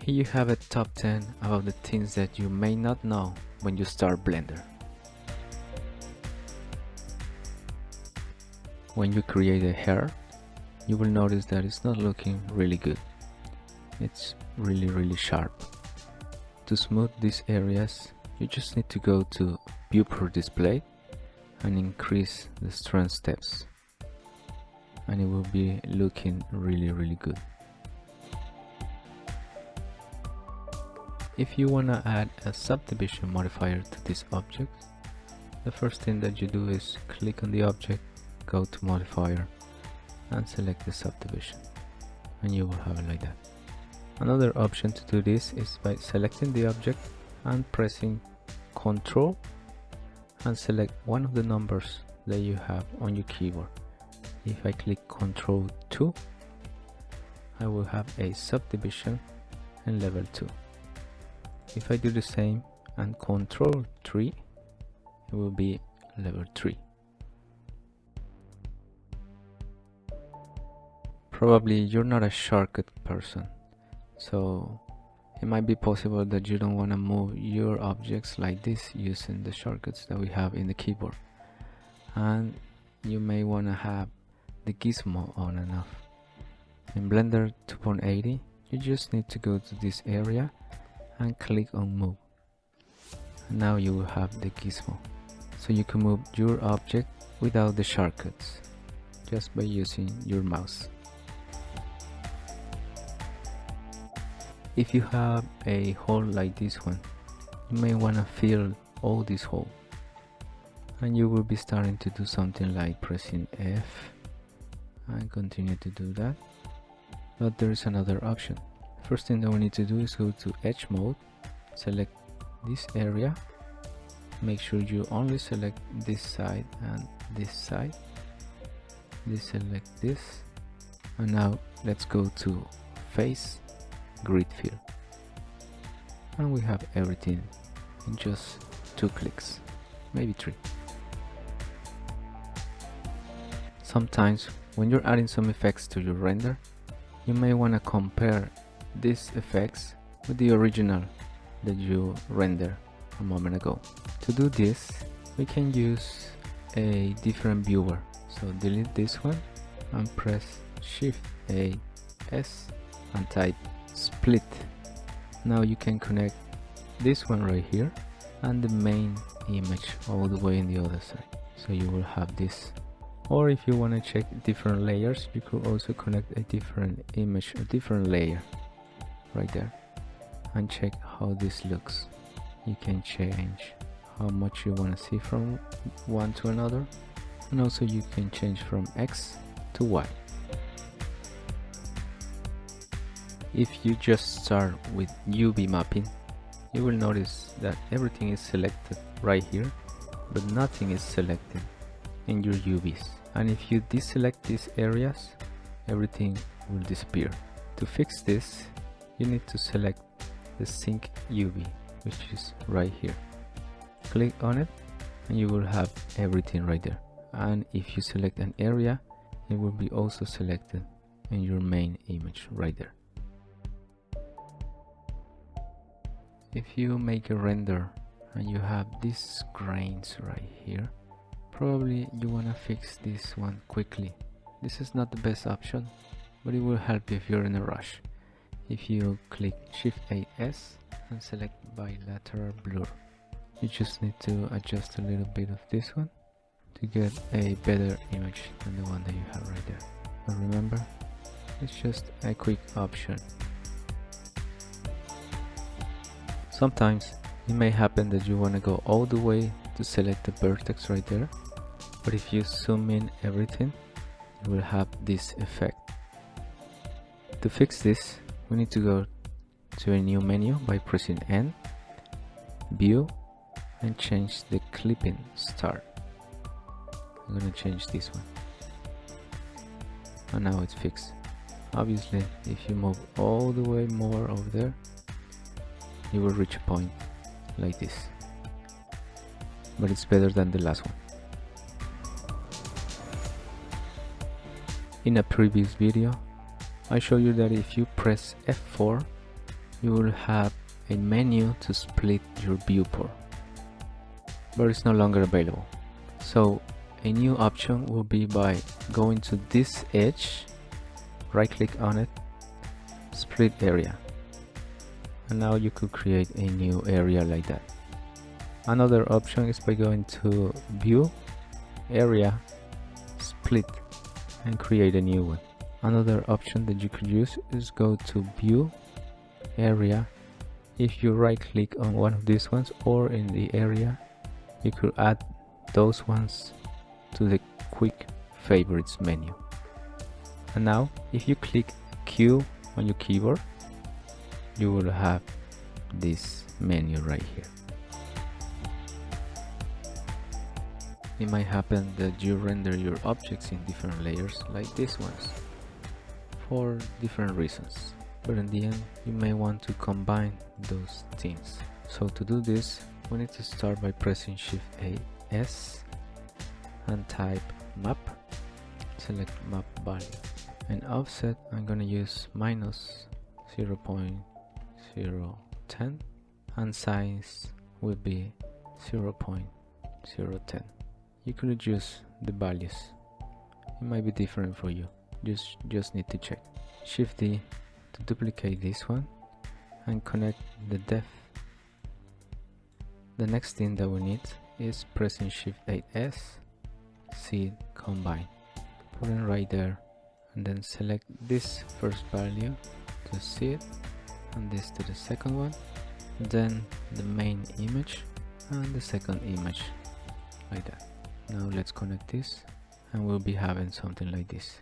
Here you have a top 10 about the things that you may not know when you start Blender. When you create a hair, you will notice that it's not looking really good. It's really sharp. To smooth these areas, you just need to go to View per Display and increase the strength steps, and it will be looking really good. If you want to add a subdivision modifier to this object, the first thing that you do is click on the object, go to modifier and select the subdivision, and you will have it like that. Another option to do this is by selecting the object and pressing Ctrl and select one of the numbers that you have on your keyboard. If I click Ctrl 2, I will have a subdivision in level 2. If I do the same and Ctrl 3, it will be level 3. Probably you're not a shortcut person, so it might be possible that you don't want to move your objects like this using the shortcuts that we have in the keyboard, and you may want to have the Gizmo on and off. In Blender 2.80, you just need to go to this area and click on move, and now you will have the Gizmo, so you can move your object without the shortcuts, just by using your mouse. If you have a hole like this one, you may want to fill all this hole, and you will be starting to do something like pressing F and continue to do that. But there is another option. First thing that we need to do is go to Edge Mode, select this area, make sure you only select this side and this side, deselect this, and now let's go to Face Grid Fill, and we have everything in just 2 clicks, maybe 3. Sometimes when you're adding some effects to your render, you may want to compare these effects with the original that you rendered a moment ago. To do this, we can use a different viewer, so delete this one and press Shift A S and type Split. Now you can connect this one right here and the main image all the way in the other side, so you will have this. Or if you want to check different layers, you could also connect a different image, a different layer right there, and check how this looks. You can change how much you want to see from one to another, and also you can change from X to Y. If you just start with UV mapping, you will notice that everything is selected right here, but nothing is selected in your UVs. And if you deselect these areas, everything will disappear. To fix this, you need to select the Sync UV, which is right here. Click on it and you will have everything right there. And if you select an area, it will be also selected in your main image right there. If you make a render and you have these grains right here, probably you want to fix this one quickly. This is not the best option, but it will help if you're in a rush. If you click Shift AS and select bilateral blur, you just need to adjust a little bit of this one to get a better image than the one that you have right there. But remember, it's just a quick option. Sometimes it may happen that you want to go all the way to select the vertex right there, but if you zoom in everything, you will have this effect. To fix this, we need to go to a new menu by pressing N, View, and change the clipping start. I'm going to change this one, and now it's fixed. Obviously, if you move all the way more over there, you will reach a point like this, but it's better than the last one. In a previous video, I showed you that if you press F4, you will have a menu to split your viewport, but it's no longer available. So a new option will be by going to this edge, right click on it, split area, and now you could create a new area like that. Another option is by going to view, area, split, and create a new one. Another option that you could use is go to view, area. If you right click on one of these ones or in the area, you could add those ones to the quick favorites menu. And now if you click Q on your keyboard, you will have this menu right here. It might happen that you render your objects in different layers like these ones for different reasons, but in the end you may want to combine those things. So to do this, we need to start by pressing Shift A-S and type map, select map value, and offset I'm gonna use -0.010 and size will be 0.010. You could adjust the values, it might be different for you, just need to check. Shift D to duplicate this one and connect the depth. The next thing that we need is pressing Shift 8S, seed combine, put it right there, and then select this first value to seed and this to the second one, then the main image and the second image like that. Now let's connect this and we'll be having something like this.